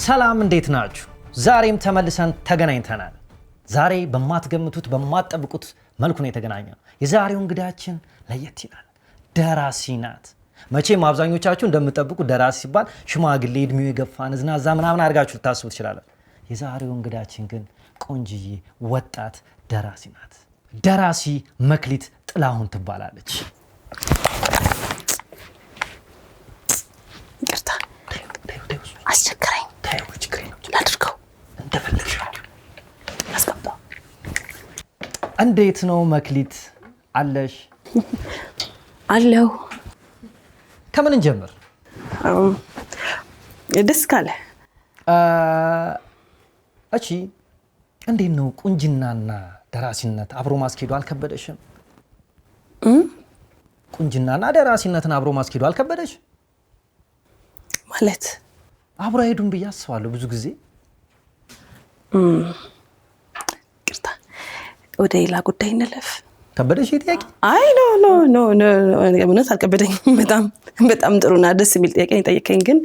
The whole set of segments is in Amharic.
ሰላም እንዴት ናችሁ? ዛሬም ተመልሰን ተገናኝተናል። ዛሬ በማትገምቱት በማትጠብቁት መልኩ ነው የተገናኘነው። የዛሬው እንግዳችን ለየት ይላል። ደራሲ ናት። መቼም አብዛኞቻችሁ እንደምትጠብቁ ደራሲ ሲባል ሽማግሌ እድሜው የገፋ ንዝናዛ ምናምን አድርጋችሁ ልታስቡ ትችላላችሁ። የዛሬው እንግዳችን ግን ቆንጅዬ ወጣት ደራሲ ናት። ደራሲ መክሊት ጥላሁን ትባላለች። ይቅርታ አስቸገረኝ። ላድርገው እንደፈለግሽ አስቀምጣ። እንዴት ነው መክሊት አለሽ? አለው። ከምን እንጀምር? ደስ ካለ እሺ። እንዴት ነው ቁንጅናና ደራሲነት አብሮ ማስኬዱ አልከበደሽም? ቁንጅናና ደራሲነትን አብሮ ማስኬዱ አልከበደሽ? ማለት አብሮ አይሄዱም ብዬ አስባለሁ ብዙ ጊዜ። ይቅርታ ወደ ሌላ ጉዳይ እንለፍ። ከበደሽ ጥያቄ? አይ ኖ እውነት አልከበደኝም። በጣም ጥሩና ደስ የሚል ጥያቄ ነው የጠየቀኝ። ግን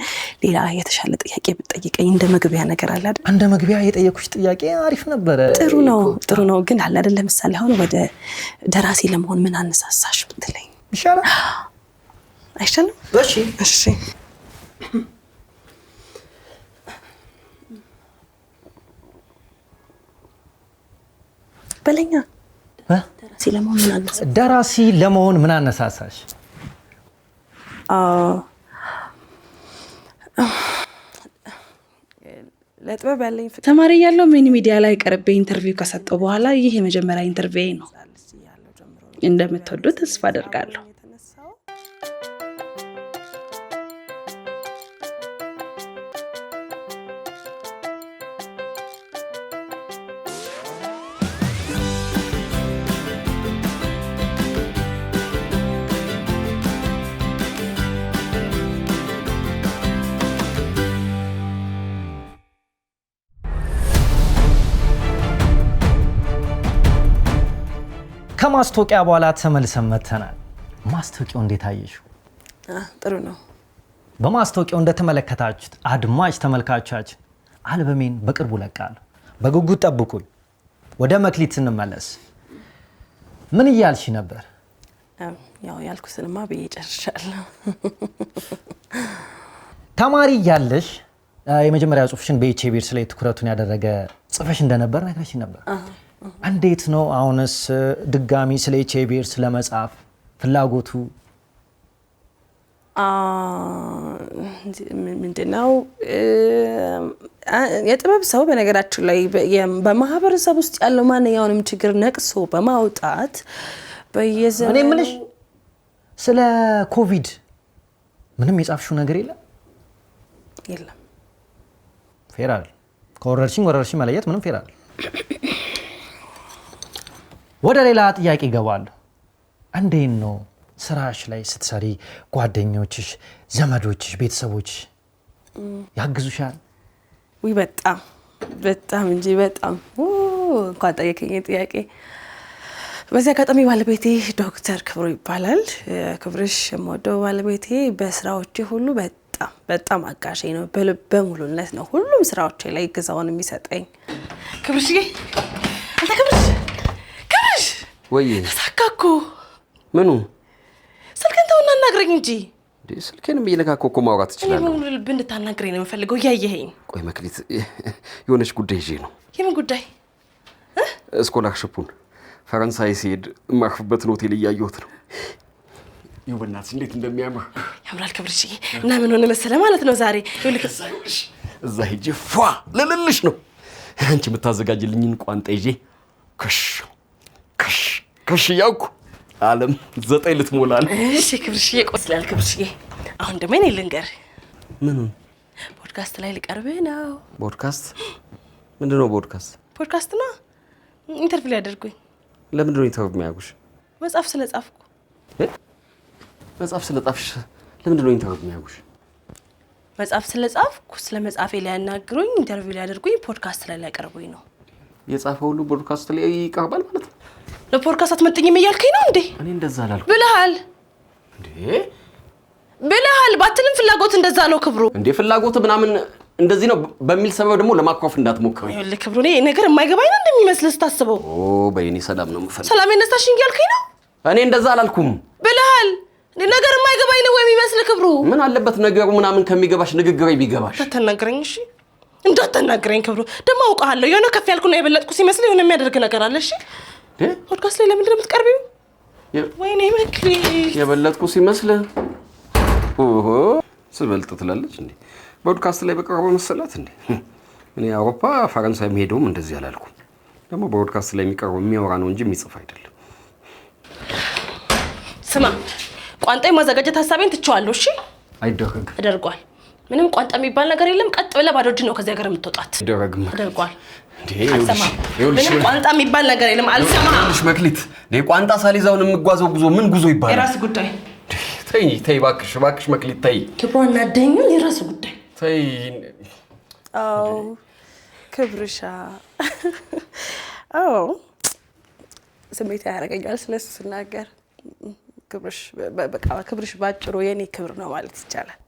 ሌላ የተሻለ ጥያቄ ብትጠይቀኝ እንደ መግቢያ ነገር አለ አይደል? እንደ መግቢያ የጠየኩሽ ጥያቄ አሪፍ ነበረ። ጥሩ ነው። ግን አለ አይደል? ለምሳሌ አሁን ወደ ደራሲ ለመሆን ምን አነሳሳሽ ብትለኝ ይሻላል። አይሻልም? እሺ በለኛ። ደራሲ ለመሆን ምን አነሳሳሽ? ለጥበብ ያለኝ ተማሪ ያለው ሜን ሚዲያ ላይ ቀርቤ ኢንተርቪው ከሰጠው በኋላ ይሄ የመጀመሪያ ኢንተርቪው ነው። እንደምትወዱት ተስፋ አደርጋለሁ። ከማስታወቂያ በኋላ ተመልሰን መተናል። ማስታወቂያው እንዴት አየሽው? ጥሩ ነው። በማስታወቂያው እንደተመለከታችሁት አድማጭ ተመልካቾቻችን አልበሜን በቅርቡ ለቃለሁ። በጉጉት ጠብቁኝ። ወደ መክሊት እንመለስ። ምን እያልሽ ነበር? ያው ያልኩትንማ ብዬ ጨርሻለሁ። ተማሪ እያለሽ የመጀመሪያ ጽሑፍሽን በኤችቢኤርስ ላይ ትኩረቱን ያደረገ ጽፈሽ እንደነበር ነግረሽ ነበር። እንዴት ነው አሁንስ ድጋሚ ስለ ኤችቢኤርስ ለመጻፍ ፍላጎቱ? ምንድነው የጥበብ ሰው በነገራችን ላይ በማህበረሰብ ውስጥ ያለው ማንኛውንም ችግር ነቅሶ በማውጣት በየዘመኑ እኔ ምንሽ ስለ ኮቪድ ምንም የጻፍሽው ነገር የለም? የለም። ፌር አይደል? ከወረርሽኝ መለየት ምንም ፌር አይደል? ወደ ሌላ ጥያቄ እገባለሁ። እንዴት ነው ስራሽ ላይ ስትሰሪ ጓደኞችሽ፣ ዘመዶችሽ፣ ቤተሰቦችሽ ያግዙሻል? ወይ በጣም እንጂ በጣም እንኳን ጠየቀኝ ጥያቄ። በዚህ አጋጣሚ ባለቤቴ ዶክተር ክብሩ ይባላል። ክብርሽ የምወደው ባለቤቴ በስራዎቼ ሁሉ በጣም አጋዤ ነው። በልበ ሙሉነት ነው ሁሉም ስራዎቼ ላይ ግዛውን የሚሰጠኝ። ክብርሽዬ አንተ ክብርሽ ወይ ተሳካኩ። ምኑ? ስልክን ተውና አናግረኝ እንጂ። ስልኬንም እየነካከው እኮ ማውራት ትችላለህ። እኔ ሙሉ ልብ እንድታናግረኝ ነው የምፈልገው እያየኸኝ። ቆይ መክሊት፣ የሆነች ጉዳይ ይዤ ነው። የምን ጉዳይ? ስኮላርሽፑን ፈረንሳይ ሲሄድ የማርፍበትን ሆቴል እያየሁት ነው። ይኸው በእናትሽ እንዴት እንደሚያምር ያምራል። ክብርሽ እና ምን ሆነ መሰለ ማለት ነው ዛሬ እዛ ሄጄ ፏ ልልልሽ ነው። አንቺ የምታዘጋጅልኝን ቋንጣ ይዤ ከሽ ያውኩ ዓለም 9 ልትሞላ ነው። እሺ ክብርሽዬ፣ ቆስላል ክብርሽዬ። አሁን ደግሞ እኔ ልንገርህ። ምኑን? ፖድካስት ላይ ልቀርብ ነው። ፖድካስት? ምንድን ነው ፖድካስት? ፖድካስት ነው ኢንተርቪው ላይ አድርጉኝ። ለምንድን ነው ኢንተርቪው የሚያደርጉሽ? መጽሐፍ ስለጻፍኩ። መጽሐፍ ስለጻፍሽ ለምንድን ነው ኢንተርቪው የሚያደርጉሽ? መጽሐፍ ስለጻፍኩ ስለ መጽሐፌ ላይ ያናግሩኝ፣ ኢንተርቪው ላይ አድርጉኝ፣ ፖድካስት ላይ ያቀርቡኝ ነው። የጻፈው ሁሉ ፖድካስት ላይ ይቀርባል ማለት ነው? ለፖድካስት አትመጥኝም እያልከኝ ነው እንዴ? እኔ እንደዛ አላልኩም። ብለሃል እንዴ? ብለሃል ባትልም ፍላጎት እንደዛ ነው ክብሩ። እንዴ ፍላጎት ምናምን እንደዚህ ነው በሚል ሰበብ ደግሞ ለማኳፍ እንዳትሞክሩ። ይኸውልህ ክብሩ እኔ ነገር የማይገባኝ ነው እንደሚመስልህ ስታስበው። በእኔ ሰላም ነው የምፈልገው። ሰላም የነሳሽኝ እያልከኝ ነው? እኔ እንደዛ አላልኩም ብለሃል። ነገር የማይገባኝ ነው የሚመስልህ ክብሩ? ምን አለበት ነገሩ ምናምን ከሚገባሽ ንግግሬ ቢገባሽ። እንዳትናገረኝ እሺ፣ እንዳትናገረኝ ክብሩ። ደግሞ አውቃለሁ የሆነ ከፍ ያልኩና የበለጥኩ ሲመስል የሆነ የሚያደርግ ነገር አለ። እሺ ፖድካስት ላይ ለምንድን ነው የምትቀርቢው? ወይኔ መክሊት የበለጥኩ ሲመስል ስበልጥ ትላለች እንዴ? ፖድካስት ላይ በቀረበ መሰላት እንዴ? እኔ አውሮፓ ፈረንሳይ የሚሄደውም እንደዚህ አላልኩም። ደግሞ ፖድካስት ላይ የሚቀርበው የሚያወራ ነው እንጂ የሚጽፍ አይደለም። ስማ ቋንጣ ማዘጋጀት ሀሳቤን ትቼዋለሁ። እሺ አይደረግ አደርጓል። ምንም ቋንጣ የሚባል ነገር የለም። ቀጥ ብለህ ባዶ እጅ ነው ከዚህ ሀገር የምትወጣት። አይደረግም። አደርጓል። አልሰማም። ምንም ቋንጣ የሚባል ነገር የለም። አልሰማም። መክሊት ቋንጣ ሳልይዛውን የምጓዘው ጉዞ ምን ጉዞ ይባላል? የራስ ጉዳይ። ተይ እባክሽ መክሊት ተይ። ክብሯና ዳኛው የራስ ጉዳይ። ተይ አዎ ክብርሻ። አዎ ስሜት ያደርገኛል ስለሱ ስናገር። ክብርሽ ባጭሩ የኔ ክብር ነው ማለት ይቻላል።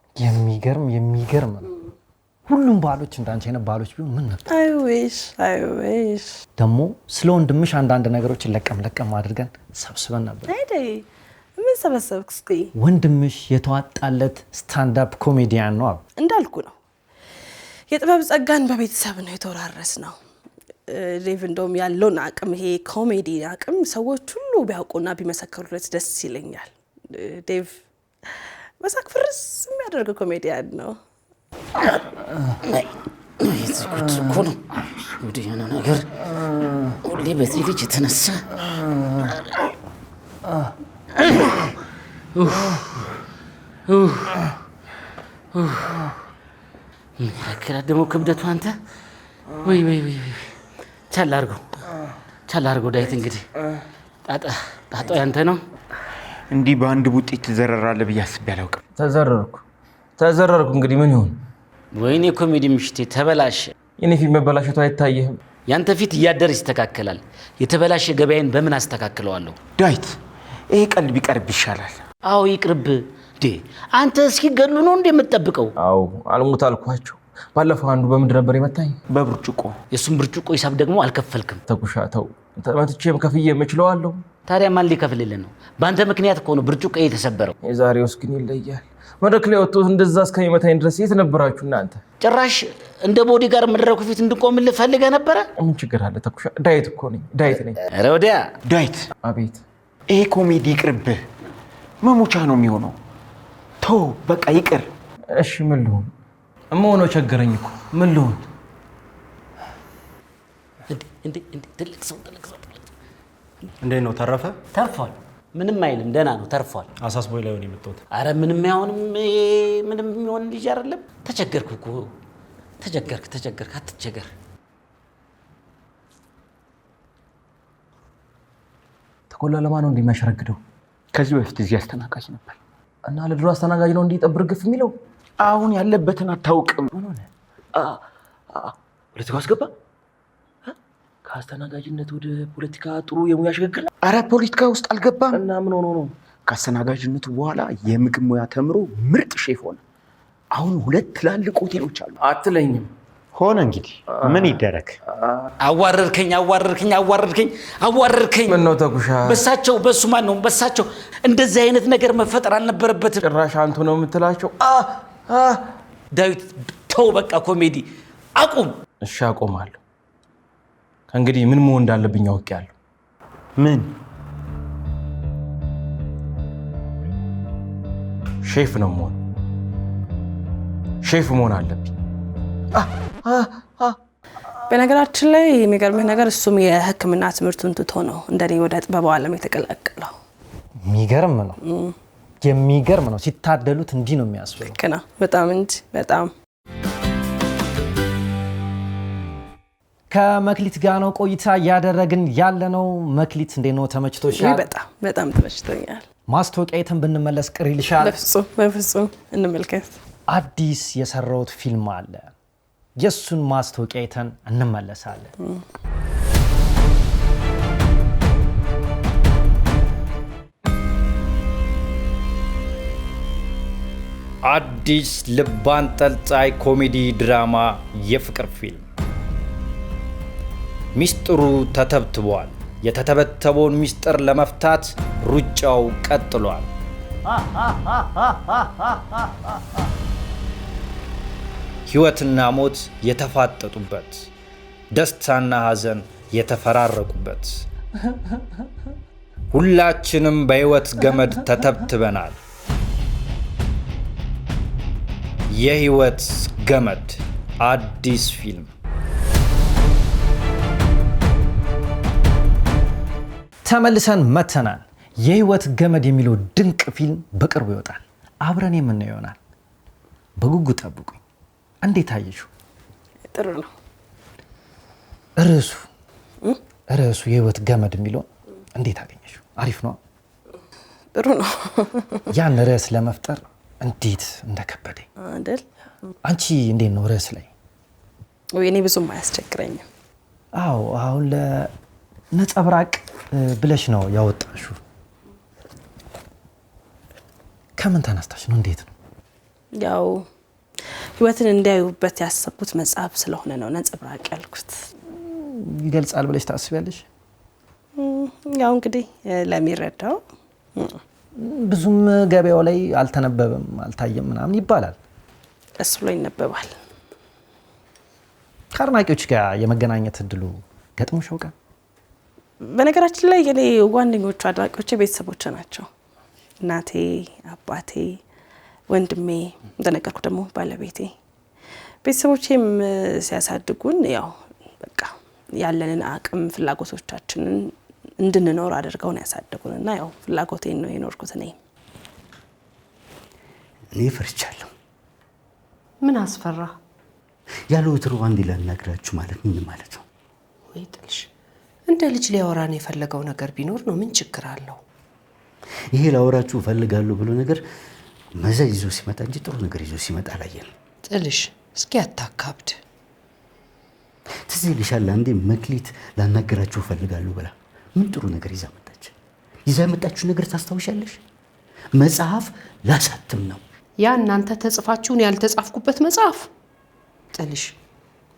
የሚገርም ነው። ሁሉም ባሎች እንዳንቺ አይነት ባሎች ቢሆን ምን ነበር? አይዊሽ ደግሞ ስለ ወንድምሽ አንዳንድ ነገሮችን ለቀም አድርገን ሰብስበን ነበር። አይደይ ምን ሰበሰብክ? እስኪ ወንድምሽ የተዋጣለት ስታንዳፕ ኮሜዲያን ነው እንዳልኩ ነው። የጥበብ ጸጋን በቤተሰብ ነው የተወራረስ ነው። ዴቭ እንደውም ያለውን አቅም ይሄ ኮሜዲ አቅም ሰዎች ሁሉ ቢያውቁና ቢመሰክሩለት ደስ ይለኛል። ዴቭ መሳቅ ፍርስ የሚያደርግ ኮሜዲያን ነው። እኮ ነው ወደ የሆነ ነገር ሁሌ በዚህ ልጅ የተነሳ ምን ያክላል ደግሞ ክብደቱ አንተ። ወይ ቻል አድርገው ዳዊት። እንግዲህ ጣጣው ያንተ ነው። እንዲህ በአንድ ቡጢት ትዘረራለህ ብዬ አስቤ አላውቅም። ተዘረርኩ። እንግዲህ ምን ይሁን? ወይኔ ኮሜዲ ምሽቴ ተበላሸ። የኔ ፊት መበላሸቱ አይታየህም? ያንተ ፊት እያደር ይስተካከላል። የተበላሸ ገበያዬን በምን አስተካክለዋለሁ? ዳዊት ይሄ ቀልድ ቢቀርብ ይሻላል። አዎ ይቅርብ። አንተ እስኪገሉ ነው እንደ የምትጠብቀው? አዎ አልሞት አልኳቸው። ባለፈው አንዱ በምንድን ነበር የመታኝ? በብርጭቆ። የሱን ብርጭቆ ሂሳብ ደግሞ አልከፈልክም። ተኩሻ ተው። ተመትቼም ከፍዬ የምችለዋለሁ። ታዲያ ማን ሊከፍልልን ነው? በአንተ ምክንያት እኮ ነው ብርጭቆ የተሰበረው። የዛሬውስ ግን ይለያል። መድረክ ላይ ወጥቶ እንደዛ እስከሚመታኝ ድረስ የት ነበራችሁ እናንተ? ጭራሽ እንደ ቦዲ ጋር መድረኩ ፊት እንድቆምልህ ፈልገህ ነበረ? ምን ችግር አለ? ተኩሻ ዳዊት እኮ ነኝ። ዳዊት ነኝ። ኧረ ወዲያ ዳዊት። አቤት። ይሄ ኮሜዲ ይቅርብህ። መሞቻ ነው የሚሆነው። ተው በቃ ይቅር። እሺ ምን ልሁን? እመሆነው ቸገረኝ እኮ ምን ልሁን? ትልቅ ሰው እንዴት ነው ተረፈ? ተርፏል። ምንም አይልም፣ ደህና ነው፣ ተርፏል። አሳስቦኝ ላይ ሆነ የመጣሁት። አረ ምንም አይሆንም። ምንም የሚሆን ልጅ አይደለም። ተቸገርኩ እኮ ተቸገርክ፣ አትቸገር። ተኮላ ለማን ነው እንደሚያሸረግደው? ከዚህ በፊት እዚህ አስተናጋጅ ነበር እና ለድሮ አስተናጋጅ ነው እንዲህ ጠብር ግፍ የሚለው። አሁን ያለበትን አታውቅም። ምን ሆነ? ፖለቲካ አስገባ? ከአስተናጋጅነት ወደ ፖለቲካ ጥሩ የሙያ ሽግግር። አረ ፖለቲካ ውስጥ አልገባም። እና ምን ሆኖ ነው? ከአስተናጋጅነቱ በኋላ የምግብ ሙያ ተምሮ ምርጥ ሼፍ ሆነ። አሁን 2 ትላልቅ ሆቴሎች አሉ። አትለኝም? ሆነ እንግዲህ ምን ይደረግ። አዋረድከኝ። ምን ነው ተኩሻ? በሱ ማን ነው? በሳቸው እንደዚህ አይነት ነገር መፈጠር አልነበረበትም። ጭራሽ አንቱ ነው የምትላቸው? ዳዊት ተው በቃ ኮሜዲ አቁም። እሺ አቆማለሁ። ከእንግዲህ ምን መሆን እንዳለብኝ አውቄያለሁ። ምን? ሼፍ ነው መሆን። ሼፍ መሆን አለብኝ። በነገራችን ላይ የሚገርምህ ነገር እሱም የሕክምና ትምህርቱን ትቶ ነው እንደኔ ወደ ጥበቡ ዓለም የተቀላቀለው። የሚገርም ነው። ሲታደሉት እንዲህ ነው የሚያስብለው። ልክ ነው። በጣም እንጂ በጣም። ከመክሊት ጋር ነው ቆይታ እያደረግን ያለነው። መክሊት እንዴት ነው? ተመችቶሻል? በጣም ተመችቶኛል። ማስታወቂያ አይተን ብንመለስ ቅር ይልሻል? በፍጹም እንመልከት። አዲስ የሰራሁት ፊልም አለ። የሱን ማስታወቂያ አይተን እንመለሳለን። አዲስ ልብ አንጠልጣይ ኮሜዲ ድራማ የፍቅር ፊልም ሚስጥሩ ተተብትቧል። የተተበተበውን ሚስጥር ለመፍታት ሩጫው ቀጥሏል። ሕይወትና ሞት የተፋጠጡበት፣ ደስታና ሐዘን የተፈራረቁበት፣ ሁላችንም በሕይወት ገመድ ተተብትበናል። የሕይወት ገመድ አዲስ ፊልም ተመልሰን መተናል። የሕይወት ገመድ የሚለው ድንቅ ፊልም በቅርቡ ይወጣል። አብረን የምናየው ይሆናል። በጉጉት ጠብቁኝ። እንዴት አየሽው? ጥሩ ነው። ርዕሱ የሕይወት ገመድ የሚለው እንዴት አገኘሽው? አሪፍ ነው። ጥሩ ነው። ያን ርዕስ ለመፍጠር እንዴት እንደከበደኝ አይደል? አንቺ እንዴት ነው ርዕስ ላይ? እኔ ብዙም አያስቸግረኝም። አዎ፣ አሁን ለነጸብራቅ ብለሽ ነው ያወጣሽው። ከምን ተነስታሽ ነው? እንዴት ነው? ያው ህይወትን እንዲያዩበት ያሰብኩት መጽሐፍ ስለሆነ ነው ነጸብራቅ ያልኩት። ይገልጻል ብለሽ ታስቢያለሽ? ያው እንግዲህ ለሚረዳው ብዙም ገበያው ላይ አልተነበበም፣ አልታየም ምናምን ይባላል። እሱ ላይ ይነበባል። ከአድናቂዎች ጋር የመገናኘት እድሉ ገጥሞሽ ያውቃል? በነገራችን ላይ እኔ ዋነኞቹ አድናቂዎቼ ቤተሰቦቼ ናቸው። እናቴ፣ አባቴ፣ ወንድሜ፣ እንደነገርኩ ደግሞ ባለቤቴ። ቤተሰቦቼም ሲያሳድጉን ያው በቃ ያለንን አቅም ፍላጎቶቻችንን እንድንኖር አድርገውን ያሳደጉን እና ያው ፍላጎቴን ነው የኖርኩት። እኔ ፈርቻለሁ። ምን አስፈራ? ያለ ወትሮ አንድ ላናግራችሁ ማለት ምን ማለት ነው? ወይ ጥልሽ፣ እንደ ልጅ ሊያወራን የፈለገው ነገር ቢኖር ነው። ምን ችግር አለው? ይሄ ላወራችሁ እፈልጋለሁ ብሎ ነገር መዘዝ ይዞ ሲመጣ እንጂ ጥሩ ነገር ይዞ ሲመጣ አላየንም። ጥልሽ፣ እስኪ አታካብድ። ትዝ ይልሻል አንዴ መክሊት ላናገራችሁ እፈልጋለሁ ብላ ምን ጥሩ ነገር ይዛ መጣች? ይዛ የመጣችሁ ነገር ታስታውሻለሽ? መጽሐፍ ላሳትም ነው። ያ እናንተ ተጽፋችሁን ያልተጻፍኩበት መጽሐፍ። ጥልሽ፣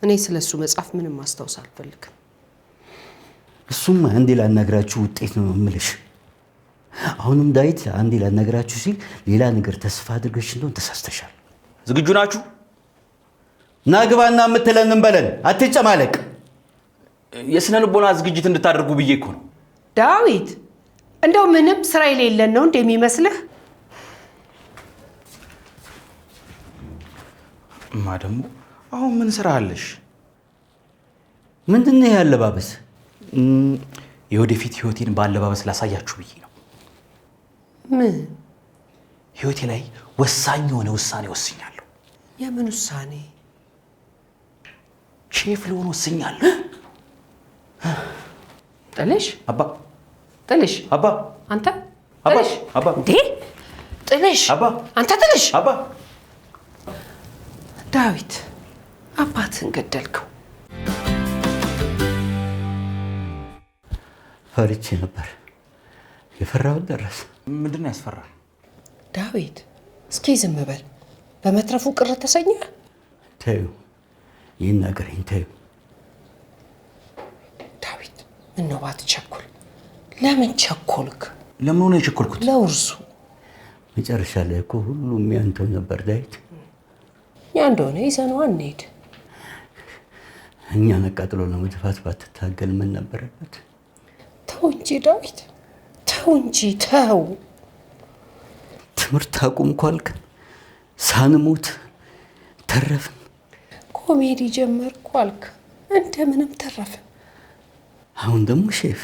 እኔ ስለሱ መጽሐፍ ምንም ማስታወስ አልፈልግም። እሱም አንዴ ላናግራችሁ ውጤት ነው የምልሽ። አሁንም ዳዊት አንዴ ላናግራችሁ ሲል ሌላ ነገር ተስፋ አድርገሽ እንደሆነ ተሳስተሻል። ዝግጁ ናችሁ? ናግባና የምትለንን በለን፣ አትጨማለቅ። የስነ ልቦና ዝግጅት እንድታደርጉ ብዬ እኮ ነው። ዳዊት፣ እንደው ምንም ስራ የሌለን ነው እንደሚመስልህ? እማ ደግሞ አሁን ምን ስራ አለሽ? ምንድን ነው ያለባበስ? የወደፊት ህይወቴን ባለባበስ ላሳያችሁ ብዬ ነው። ምን? ህይወቴ ላይ ወሳኝ የሆነ ውሳኔ ወስኛለሁ። የምን ውሳኔ? ሼፍ ልሆን ወስኛለሁ። ጥልሽ፣ አባ ጥልሽ፣ አባ አንተ አባ ጥልሽ፣ አባ እንዴ ጥልሽ፣ አባ አንተ ጥልሽ። አባ ዳዊት፣ አባትህን ገደልከው። ፈርቼ ነበር። የፈራሁት ደረሰ። ምንድን ነው ያስፈራ? ዳዊት፣ እስኪ ዝም በል። በመትረፉ ቅር ተሰኘ? ተይው፣ ይናገረኝ፣ ተይው። ዳዊት፣ ምነው ባትቸኩል? ለምን ቸኮልክ? ለምን ሆነ የቸኮልኩት? ለውርሱ መጨረሻ ላይ እኮ ሁሉም ያንተው ነበር ዳዊት። ያ እንደሆነ ይዘነው አንሄድ። እኛን አቃጥሎ ለመጥፋት ባትታገል ምን ነበረበት? ተው እንጂ ዳዊት፣ ተው እንጂ ተው። ትምህርት አቁምኩ አልከን፣ ሳንሞት ተረፍን። ኮሜዲ ጀመርኩ አልክ፣ እንደምንም ተረፍን። አሁን ደግሞ ሼፍ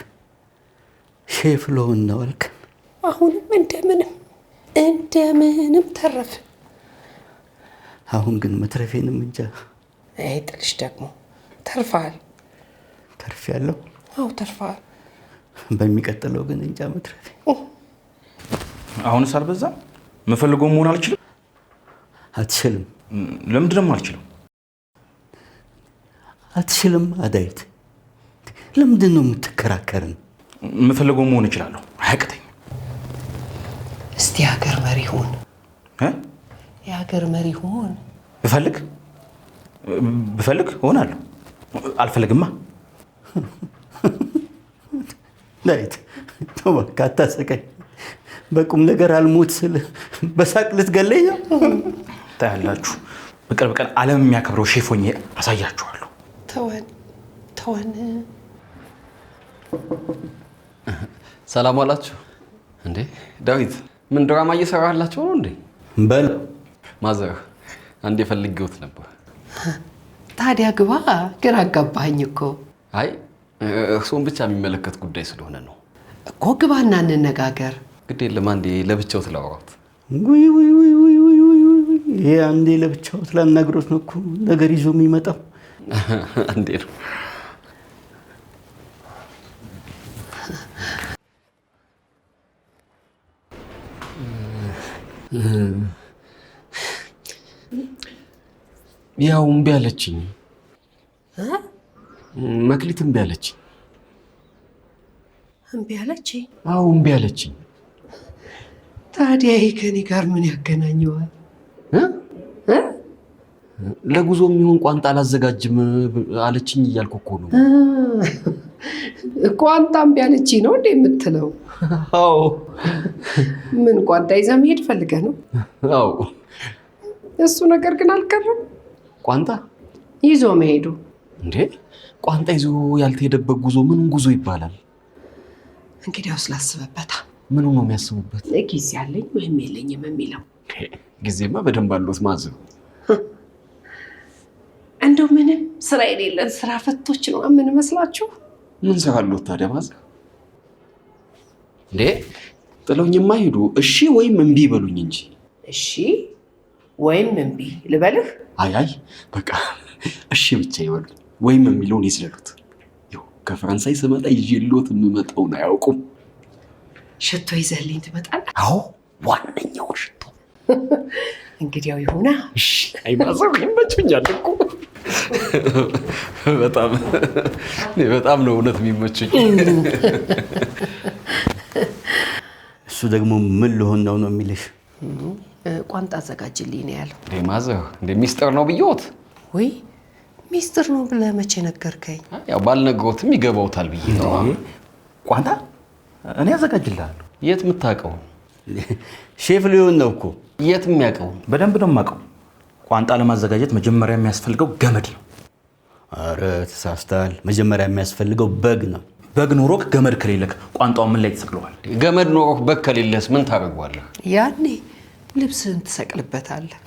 ልሆን ነው አልከን። አሁንም እንደምንም ተረፍን። አሁን ግን መትረፌንም እንጃ። አይ ጥልሽ፣ ደግሞ ተርፈሃል። ተርፌያለሁ። አዎ ተርፈሃል። በሚቀጥለው ግን እንጃ መትረፌ። አሁንስ አልበዛም? የምፈልገው መሆን አልችልም? አትችልም። ለምንድን ነው አልችልም? አትችልም ዳዊት። ለምንድን ነው የምትከራከርን? የምፈልገው መሆን እችላለሁ፣ አያቅተኝም። እስቲ ሀገር መሪ ሁን። የሀገር መሪ ሆን ብፈልግ እሆናለሁ። አልፈልግማ። ዳዊት ተወካ አታሰቀኝ። በቁም ነገር አልሞት ስል በሳቅ ልትገለኝ ነው። ታያላችሁ። በቅርብ ቀን ዓለም የሚያከብረው ሼፍ ሆኜ አሳያችኋለሁ። ተወን። ሰላም ዋላችሁ እንዴ? ዳዊት ምን ድራማ እየሰራላችሁ ነው እንዴ? በል ማዘር አንዴ ፈልጌዎት ነበር። ታዲያ ግባ። ግን አጋባኝ እኮ። አይ እርሶን ብቻ የሚመለከት ጉዳይ ስለሆነ ነው እኮ። ግባና እንነጋገር። ግድ የለም አንዴ ለብቻው ትላወራት። ውይ ይሄ አንዴ ለብቻው ስላናግሮት ነው እኮ ነገር ይዞ የሚመጣው። አንዴ ነው። ያው እምቢ አለችኝ። መክሊት እምቢ አለችኝ። እምቢ አለችኝ? አዎ እምቢ አለችኝ። ታዲያ ይሄ ከኔ ጋር ምን ያገናኘዋል? ለጉዞ የሚሆን ቋንጣ አላዘጋጅም አለችኝ እያልኩ እኮ ነው። ቋንጣ እምቢ አለችኝ ነው እንዴ የምትለው? አዎ። ምን ቋንጣ ይዘህ መሄድ ፈልገህ ነው? አዎ። እሱ ነገር ግን አልቀረም። ቋንጣ ይዞ መሄዱ እንዴ? ቋንጣ ይዞ ያልተሄደበት ጉዞ ምን ጉዞ ይባላል? እንግዲያውስ ላስብበታ። ምን ነው የሚያስቡበት? ጊዜ አለኝ ወይም የለኝም የሚለው። ጊዜማ በደንብ አለዎት ማዘር። እንደው ምንም ስራ የሌለን ስራ ፈቶች ነው ምን መስላችሁ? ምን ስራ አለዎት ታዲያ ማዘር? እንዴ ጥለውኝማ ሄዱ። እሺ ወይም እምቢ ይበሉኝ እንጂ። እሺ ወይም እምቢ ልበልህ? አይ በቃ እሺ ብቻ ይበሉኝ። ወይም የሚለውን ይስለሉት። ያው ከፈረንሳይ ስመጣ ይዤልዎት የምመጣውን አያውቁም። ሽቶ ይዘህልኝ ትመጣለህ? አዎ ዋነኛውን ሽቶ። እንግዲያው ይሁና። እሺ። አይ ማዘር ይመቹኛል እኮ በጣም ነው እውነት የሚመቹኝ። እሱ ደግሞ ምን ልሆን ነው የሚልሽ? ቋንጣ አዘጋጅልኝ ነው ያለው። እንዴ ማዘር እንዴ ሚስጥር ነው ብየዎት? ወይ ሚስጥር ነው ብለህ መቼ ነገርከኝ? ያው ባልነግሮትም ይገባውታል ብዬ ነው። ቋንጣ እኔ አዘጋጅልሃለሁ። የት የምታውቀው? ሼፍ ሊሆን ነው እኮ። የት የሚያውቀው? በደንብ ነው የማውቀው። ቋንጣ ለማዘጋጀት መጀመሪያ የሚያስፈልገው ገመድ ነው። አረ ተሳስተሃል። መጀመሪያ የሚያስፈልገው በግ ነው። በግ ኖሮክ ገመድ ከሌለክ ቋንጣውን ምን ላይ ትሰቅለዋል? ገመድ ኖሮክ በግ ከሌለስ ምን ታደርገዋለህ? ያኔ ልብስህን ትሰቅልበታለህ።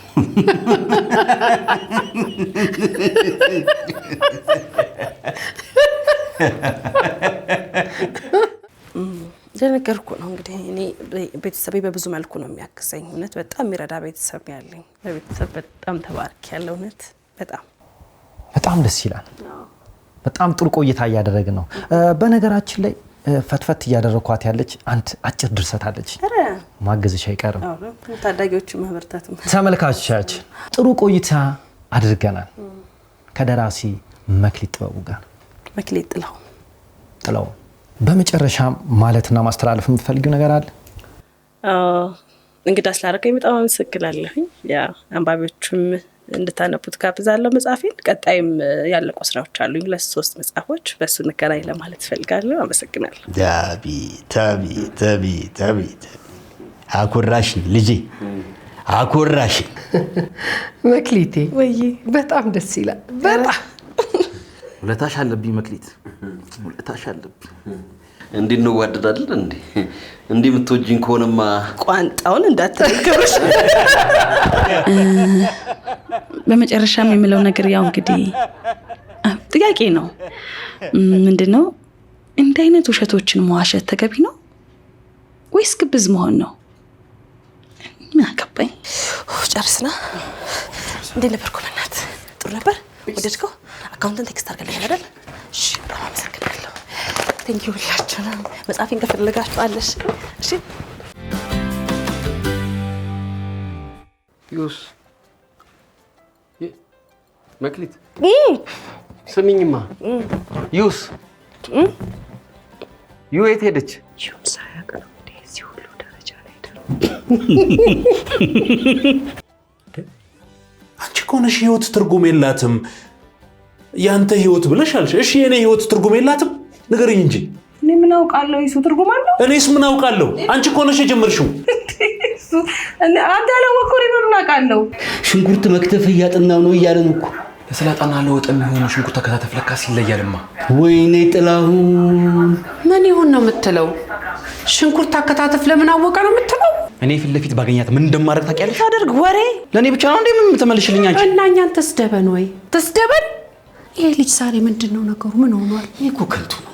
እንደነገርኩ ነው እንግዲህ እኔ ቤተሰቤ በብዙ መልኩ ነው የሚያግዘኝ። እውነት በጣም የሚረዳ ቤተሰብ ያለኝ። በቤተሰብ በጣም ተባርክ ያለው እውነት በጣም ደስ ይላል። በጣም ጥሩ ቆይታ እያደረግን ነው። በነገራችን ላይ ፈትፈት እያደረኳት ያለች አንድ አጭር ድርሰት አለች። ማገዝሽ አይቀርም። ታዳጊዎቹ ማህበርታት ተመልካቾቻችን ጥሩ ቆይታ አድርገናል ከደራሲ መክሊት ጥበቡ ጋር። መክሊት ጥላው በመጨረሻ ማለትና ማስተላለፍ የምትፈልጊው ነገር አለ? እንግዳ ስላደረገኝ በጣም አመሰግናለሁኝ። ያ አንባቢዎቹም እንድታነቡት ጋብዛለሁ መጽሐፌን። ቀጣይም ያለቁ ስራዎች አሉኝ 2-3 መጽሐፎች፣ በእሱ እንገናኝ ለማለት እፈልጋለሁ። አመሰግናለሁ። ተቢ አኮራሽኝ ልጄ አኮራሽ። መክሊቴ ወይ በጣም ደስ ይላል። በጣም ውለታሽ አለብኝ መክሊት፣ ውለታሽ አለብኝ። እንዴት ነው ዋደዳለን እንዴ? እንዲህ የምትወጂኝ ከሆነማ ቋንጣውን እንዳትነግርሽ። በመጨረሻም የምለው ነገር ያው እንግዲህ ጥያቄ ነው። ምንድነው እንዲህ አይነት ውሸቶችን መዋሸት ተገቢ ነው ወይስ ግብዝ መሆን ነው? ምን አገባኝ። ጨርስና እንዴት ነበር? ኮመናት ጥሩ ነበር። ወደድከው? አካውንትን ቴክስት አድርገልኝ አይደል? እሺ፣ በጣም አመሰግናለሁ። ቴንኪው ሁላችሁንም። መጽሐፌን ከፈለጋችሁ አለሽ። እሺ ዩስ መክሊት ስሚኝማ። ዩስ የት ሄደች? ሳያውቅ ነው እዚህ ሁሉ ደረጃ ላይ ከሆነሽ ህይወት ትርጉም የላትም ያንተ ህይወት ብለሻል። እሺ የኔ ህይወት ትርጉም የላትም ንገሪኝ እንጂ። እኔ ምን አውቃለሁ? እሱ ትርጉም አለው? እኔስ ምን አውቃለሁ? አንቺ እኮ ነሽ የጀመርሽው። አንተ ያላወቅኸው እኔ ምን አውቃለሁ? ሽንኩርት መክተፍ እያጠናው ነው እያለን እኮ። ለሰላጣና ለወጥ የሚሆኑ ሽንኩርት ተከታተፍ ለካስ ይለያልማ። ወይኔ ጥላሁን ምን ይሁን ነው የምትለው? ሽንኩርት አከታተፍ ለምን አወቀ ነው የምትለው? እኔ ፊት ለፊት ባገኛት ምን እንደማደርግ ታውቂያለሽ? ታደርግ ወሬ ለእኔ ብቻ ነው እንዴ ምን ተመልሽልኝ አንቺ? እና እኛን ተስደበን ወይ ተስደበን? ይሄ ልጅ ዛሬ ምንድን ነው ነገሩ? ምን ሆኗል? ይሄ እኮ ከንቱ ነው።